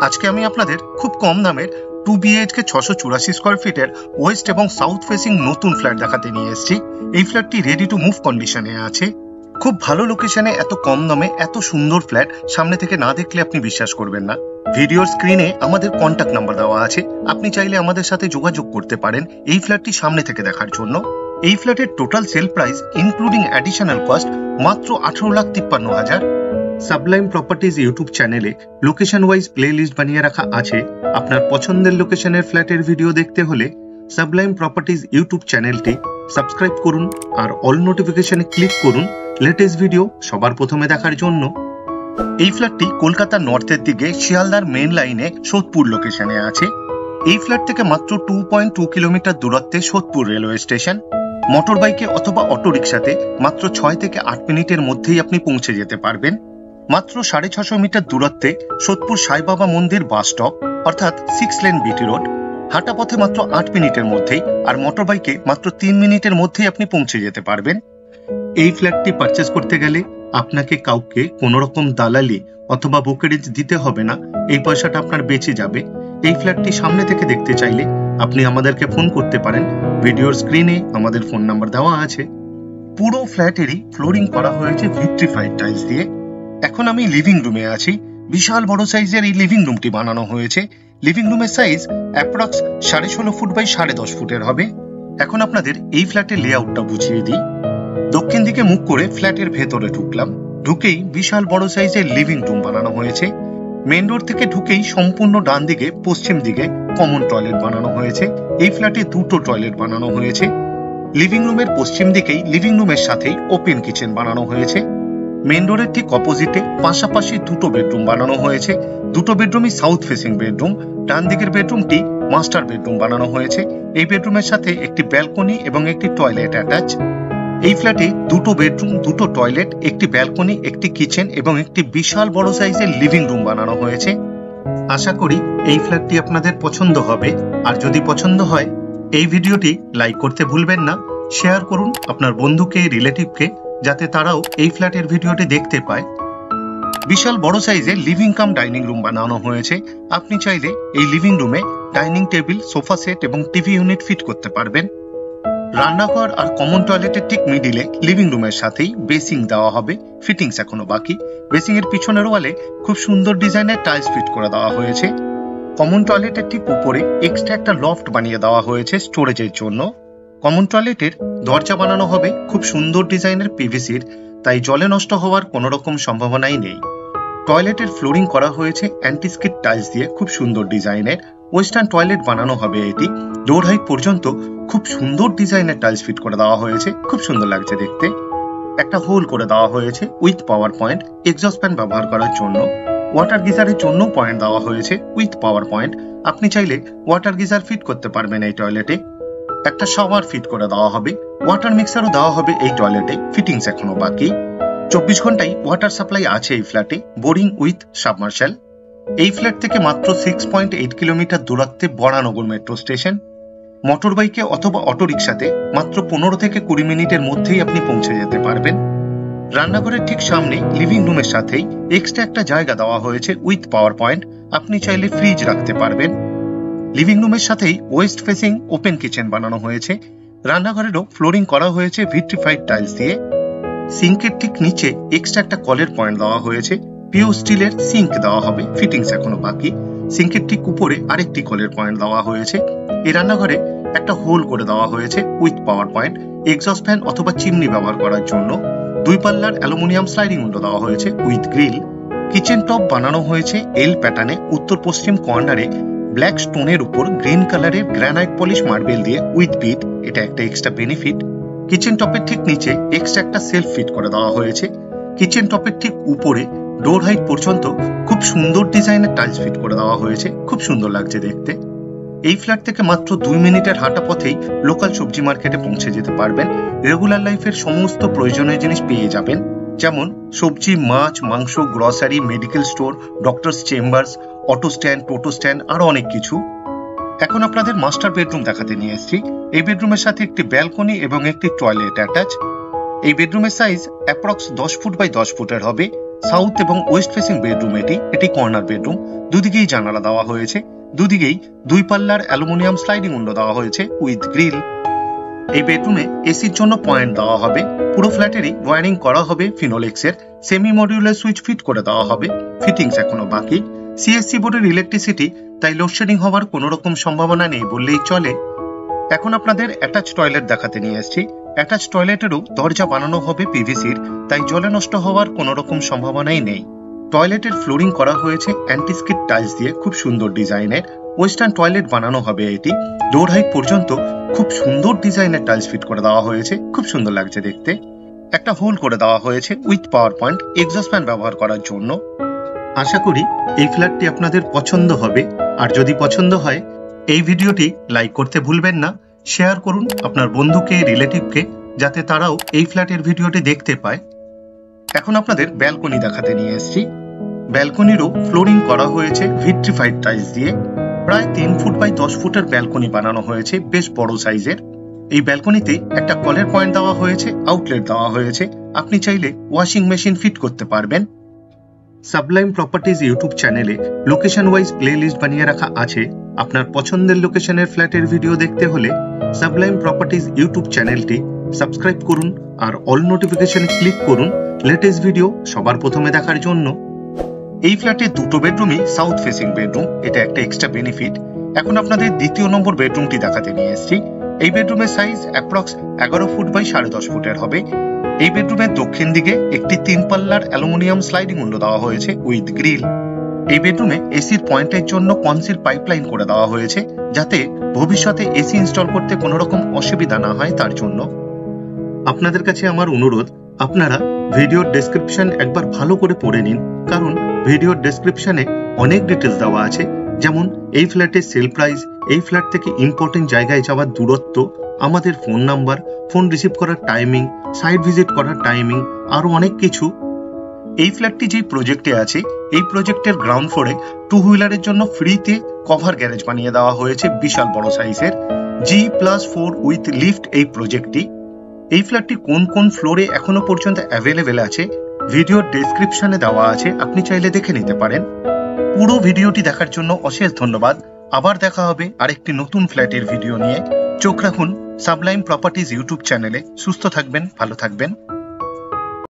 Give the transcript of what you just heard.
আজকে আমি আপনাদের খুব কম দামের 2 BHK 684 স্কয়ার ফিটের ওয়েস্ট এবং সাউথ ফেসিং নতুন ফ্ল্যাট দেখাতে নিয়ে এসেছি। এই ফ্ল্যাটটি রেডি টু মুভ কন্ডিশনে আছে। খুব ভালো লোকেশনে এত কম দামে এত সুন্দর ফ্ল্যাট সামনে থেকে না দেখলে আপনি বিশ্বাস করবেন না। ভিডিওর স্ক্রিনে আমাদের কন্ট্যাক্ট নাম্বার দেওয়া আছে, আপনি চাইলে আমাদের সাথে যোগাযোগ করতে পারেন এই ফ্ল্যাটটি সামনে থেকে দেখার জন্য। এই ফ্ল্যাটের total sell price including additional cost মাত্র 18,53,000। সাবলাইম প্রপার্টিজ ইউটিউব চ্যানেলে লোকেশন ওয়াইজ প্লে লিস্ট বানিয়ে রাখা আছে। আপনার পছন্দের লোকেশনের ফ্ল্যাটের ভিডিও দেখতে হলে সাবলাইম প্রপার্টিজ ইউটিউব চ্যানেলটি সাবস্ক্রাইব করুন আর অল নোটিফিকেশনে ক্লিক করুন লেটেস্ট ভিডিও সবার প্রথমে দেখার জন্য। এই ফ্ল্যাটটি কলকাতার নর্থের দিকে শিয়ালদার মেইন লাইনে সোদপুর লোকেশনে আছে। এই ফ্ল্যাট থেকে মাত্র 2.2 কিলোমিটার দূরত্বে সোদপুর রেলওয়ে স্টেশন। মোটর বাইকে অথবা অটো রিক্সাতে মাত্র 6 থেকে 8 মিনিটের মধ্যেই আপনি পৌঁছে যেতে পারবেন। মাত্র 650 মিটার দূরত্বে সোদপুর সাই বাবা মন্দির বাস স্টপ অর্থাৎ 6 লেন বিটি রোড। হাঁটা পথে মাত্র 8 মিনিটের মধ্যেই আর মোটর বাইকে মাত্র 3 মিনিটের মধ্যেই আপনি পৌঁছে যেতে পারবেন। এই ফ্ল্যাটটি পারচেজ করতে গেলে আপনাকে কাউকে কোনো রকম দালালি অথবা ব্রোকারেজ দিতে হবে না, এই পয়সাটা আপনার বেঁচে যাবে। এই ফ্ল্যাটটি সামনে থেকে দেখতে চাইলে আপনি আমাদেরকে ফোন করতে পারেন, ভিডিওর স্ক্রিনে আমাদের ফোন নাম্বার দেওয়া আছে। পুরো ফ্ল্যাটেরই ফ্লোরিং করা হয়েছে ভিট্রিফাইড টাইলস দিয়ে। এখন আমি লিভিং রুমে আছি। বিশাল বড় সাইজের এই লিভিং রুমটি বানানো হয়েছে। লিভিং রুমের সাইজ অ্যাপ্রক্স 16.5 ফুট বাই 10.5 ফুটের হবে। এখন আপনাদের এই ফ্ল্যাটের লেআউটটা বুঝিয়ে দিই। দক্ষিণ দিকে মুখ করে ফ্ল্যাটের ভেতরে ঢুকলাম। ঢুকেই বিশাল বড় সাইজের লিভিং রুম বানানো হয়েছে। মেইন রোড থেকে ঢুকেই সম্পূর্ণ ডান দিকে পশ্চিম দিকে কমন টয়লেট বানানো হয়েছে। এই ফ্ল্যাটে দুটো টয়লেট বানানো হয়েছে। লিভিং রুমের পশ্চিম দিকেই লিভিং রুমের সাথেই ওপেন কিচেন বানানো হয়েছে। মেইন রোডের ঠিক অপোজিটে পাশাপাশি দুটো বেডরুম বানানো হয়েছে। দুটো বেডরুমই সাউথ ফেসিং বেডরুম। ডান দিকের বেডরুমটি মাস্টার বেডরুম বানানো হয়েছে। এই বেডরুমের সাথে একটি ব্যালকনি এবং একটি টয়লেট অ্যাটাচ। এই ফ্ল্যাটে দুটো বেডরুম, দুটো টয়লেট, একটি ব্যালকনি, একটি কিচেন এবং একটি বিশাল বড় সাইজের লিভিং রুম বানানো হয়েছে। আশা করি এই ফ্ল্যাটটি আপনাদের পছন্দ হবে। আর যদি পছন্দ হয় এই ভিডিওটি লাইক করতে ভুলবেন না, শেয়ার করুন আপনার বন্ধুকে, রিলেটিভকে, যাতে তারাও এই ফ্ল্যাটের ভিডিওটি দেখতে পায়। বিশাল বড় সাইজের লিভিং কাম ডাইনিং রুম বানানো হয়েছে। আপনি চাইলে এই লিভিং রুমে ডাইনিং টেবিল, সোফা সেট এবং টিভি ইউনিট ফিট করতে পারবেন। রান্নাঘর আর কমন টয়লেটের ঠিক মিডিলে লিভিং রুমের সাথেই বেসিং দেওয়া হবে। ফিটিংস এখনো বাকি। বেসিং এর পিছনের ওয়ালে খুব সুন্দর ডিজাইনের টাইলস ফিট করে দেওয়া হয়েছে। কমন টয়লেটের ঠিক উপরে এক্সট্রা একটা লফট বানিয়ে দেওয়া হয়েছে স্টোরেজের জন্য। কমন টয়লেটের দরজা বানানো হবে খুব সুন্দর ডিজাইনের পিভিসির, তাই জলে নষ্ট হওয়ার কোনো রকম সম্ভাবনাই নেই। টয়লেটের ফ্লোরিং করা হয়েছে অ্যান্টিস্কিড টাইলস দিয়ে খুব সুন্দর ডিজাইনের। ওয়েস্টার্ন টয়লেট বানানো হবে এটি। ডোর হাইট পর্যন্ত খুব সুন্দর ডিজাইনের টাইলস ফিট করে দেওয়া হয়েছে, খুব সুন্দর লাগছে দেখতে। একটা হোল করে দেওয়া হয়েছে with power point exhaust fan ব্যবহার করার জন্য। ওয়াটার গিজারের জন্য পয়েন্ট দেওয়া হয়েছে উইথ পাওয়ার পয়েন্ট। আপনি চাইলে ওয়াটার গিজার ফিট করতে পারবেন এই টয়লেটে। একটা শাওয়ার ফিট করে দেওয়া হবে। ওয়াটার মিক্সারও দেওয়া হবে এই টয়লেটে। ফিটিংস এখনো বাকি। 24 ঘন্টায় ওয়াটার সাপ্লাই আছে এই ফ্ল্যাটে, বোরিং উইথ সাবমার্শাল। এই ফ্ল্যাট থেকে মাত্র 6.8 কিলোমিটার দূরত্বে বরানগর মেট্রো স্টেশন। মোটর বাইকে অথবা অটো রিক্সাতে মাত্র 15 থেকে 20 মিনিটের মধ্যেই আপনি পৌঁছে যেতে পারবেন। রান্নাঘরের ঠিক সামনে লিভিং রুমের সাথেই এক্সট্রা একটা জায়গা দেওয়া হয়েছে উইথ পাওয়ার পয়েন্ট। আপনি চাইলে ফ্রিজ রাখতে পারবেন। লিভিং রুমের সাথেই ওয়েস্ট ফেসিং ওপেন কিচেন বানানো হয়েছে। রান্নাঘরেরও ফ্লোরিং করা হয়েছে ভিট্রিফাইড টাইলস দিয়ে। সিঙ্কের ঠিক নিচে এক্সট্রা একটা কলের পয়েন্ট দেওয়া হয়েছে। পিওর স্টিলের সিঙ্ক দেওয়া হবে। ফিটিংস এখনো বাকি। সিঙ্কের ঠিক উপরে আরেকটি কলের পয়েন্ট দেওয়া হয়েছে। এই রান্নাঘরে একটা হোল করে দেওয়া হয়েছে with power point exhaust fan অথবা চিমনি ব্যবহার করার জন্য। 2 পাল্লার অ্যালুমিনিয়াম স্লাইডিং উইন্ডো দেওয়া হয়েছে উইথ গ্রিল। কিচেন টপ বানানো হয়েছে এল প্যাটার্নে উত্তর পশ্চিম কর্নারে ব্ল্যাক স্টোনের উপর গ্রিন কালারের গ্রানাইট পলিশ মার্বেল দিয়ে উইথ বিট। এটা একটা এক্সট্রা বেনিফিট। কিচেন টপের ঠিক নিচে এক্সট্রা একটা সেলফ ফিট করে দেওয়া হয়েছে। কিচেন টপের ঠিক উপরে ডোর হাইট পর্যন্ত খুব সুন্দর ডিজাইনের টাইলস ফিট করে দেওয়া হয়েছে, খুব সুন্দর লাগছে দেখতে। এই ফ্ল্যাট থেকে মাত্র 2 মিনিটের হাঁটা পথেই লোকাল সবজি মার্কেটে পৌঁছে যেতে পারবেন। রেগুলার লাইফের সমস্ত প্রয়োজনীয় জিনিস পেয়ে যাবেন, যেমন সবজি, মাছ, মাংস, grocery, medical store, doctors chambers, auto stand, toto stand, আরো অনেক কিছু। এখন আপনাদের মাস্টার বেডরুম দেখাতে নিয়ে এসেছি। এই বেডরুমের সাথে একটি ব্যালকনি এবং একটি টয়লেট অ্যাটাচ। এই বেডরুমের সাইজ অ্যাপ্রক্স 10 ফুট বাই 10 ফুটের হবে। সাউথ এবং ওয়েস্ট ফেসিং বেডরুম। এটি কর্নার বেডরুম। দুদিকেই জানালা দেওয়া হয়েছে, দুদিকেই 2 পাল্লার অ্যালুমিনিয়াম স্লাইডিং উইন্ডো দেওয়া হয়েছে উইথ গ্রিল। এই বেডরুমে এসির জন্য পয়েন্ট দেওয়া হবে। পুরো ফ্ল্যাটেরই ওয়্যারিং করা হবে ফিনোলেক্সের। সেমি মডিউলার সুইচ ফিট করে দেওয়া হবে, ফিটিংস এখনো বাকি। সিএসসি বোর্ডের ইলেকট্রিসিটি, তাই লোডশেডিং হওয়ার কোনো রকম সম্ভাবনা নেই বললেই চলে। এখন আপনাদের অ্যাটাচ টয়লেট দেখাতে নিয়ে এসেছি। অ্যাটাচ টয়লেটেরও দরজা বানানো হবে পিভিসির, তাই জলে নষ্ট হওয়ার কোনো রকম সম্ভাবনাই নেই। টয়লেটের ফ্লোরিং করা হয়েছে অ্যান্টিস্কিড টাইলস দিয়ে, খুব সুন্দর ডিজাইনের। ওয়েস্টার্ন টয়লেট বানানো হবে এটি। ডোর হাইট পর্যন্ত খুব সুন্দর ডিজাইনের টাইলস ফিট করে দেওয়া হয়েছে, খুব সুন্দর লাগছে দেখতে। একটা হোল করে দেওয়া হয়েছে with power point, exhaust fan ব্যবহার করার জন্য। আশা করি এই ফ্ল্যাটটি আপনাদের পছন্দ হবে। আর যদি পছন্দ হয়, এই ভিডিওটি লাইক করতে ভুলবেন না। শেয়ার করুন আপনার বন্ধুকে, রিলেটিভকে, যাতে তারাও এই ফ্ল্যাটের ভিডিওটি দেখতে পায়। এখন আপনাদের ব্যালকনি দেখাতে নিয়ে এসেছি। ব্যালকনিরও ফ্লোরিং করা হয়েছে ভিট্রিফাইড টাইলস দিয়ে। প্রায় 3 ফুট বাই 10 ফুটের ব্যালকনি বানানো হয়েছে, বেশ বড় সাইজের। এই ব্যালকনিতে একটা কলের পয়েন্ট দেওয়া হয়েছে, আউটলেট দেওয়া হয়েছে। আপনি চাইলে ওয়াশিং মেশিন ফিট করতে পারবেন। সাবলাইম প্রপার্টিজ ইউটিউব চ্যানেলে লোকেশন ওয়াইজ প্লে লিস্ট বানিয়ে রাখা আছে। আপনার পছন্দের লোকেশনের ফ্ল্যাটের ভিডিও দেখতে হলে সাবলাইম প্রপার্টিজ ইউটিউব চ্যানেলটি সাবস্ক্রাইব করুন আর অল নোটিফিকেশনে ক্লিক করুন লেটেস্ট ভিডিও সবার প্রথমে দেখার জন্য। এই ফ্ল্যাটে 2টো বেডরুমই সাউথ ফেসিং বেডরুম, এটা একটা এক্সট্রা বেনিফিট। এখন আপনাদের দ্বিতীয় নম্বর বেডরুমটি দেখাতে নিয়ে এসেছি। এই বেডরুমের সাইজ অ্যাপ্রক্স 11 ফুট বাই 10.5 ফুটের হবে। এই বেডরুমের দক্ষিণ দিকে একটি 3 পাল্লার অ্যালুমিনিয়াম স্লাইডিং উইন্ডো দেওয়া হয়েছে উইথ গ্রিল। এই বেডরুমে এসির পয়েন্টের জন্য কনসিল পাইপলাইন করে দেওয়া হয়েছে, যাতে ভবিষ্যতে এসি ইনস্টল করতে কোনো রকম অসুবিধা না হয় তার জন্য। আপনাদের কাছে আমার অনুরোধ, আপনারা ভিডিওর ডেসক্রিপশন একবার ভালো করে পড়ে নিন, কারণ ভিডিওর ডেসক্রিপশনে অনেক ডিটেলস দেওয়া আছে, যেমন এই ফ্ল্যাটের সেল প্রাইস, এই ফ্ল্যাট থেকে ইম্পর্টেন্ট জায়গায় যাওয়ার দূরত্ব, আমাদের ফোন নাম্বার, ফোন রিসিভ করার টাইমিং, সাইট ভিজিট করার টাইমিং, আরো অনেক কিছু। এই ফ্ল্যাটটি যেই প্রজেক্টে আছে, এই প্রজেক্টের গ্রাউন্ড ফ্লোরে 2 হুইলারের জন্য ফ্রিতে কভার গ্যারেজ বানিয়ে দেওয়া হয়েছে, বিশাল বড় সাইজের। G+4 উইথ লিফট এই প্রজেক্টটি। এই ফ্ল্যাটটি কোন কোন ফ্লোরে এখনো পর্যন্ত অ্যাভেলেবেল আছে ভিডিওর ডেসক্রিপশনে দেওয়া আছে, আপনি চাইলে দেখে নিতে পারেন। পুরো ভিডিওটি দেখার জন্য অশেষ ধন্যবাদ। আবার দেখা হবে আরেকটি নতুন ফ্ল্যাটের ভিডিও নিয়ে। চোখ রাখুন সাবলাইম প্রপার্টিজ ইউটিউব চ্যানেলে। সুস্থ থাকবেন, ভালো থাকবেন।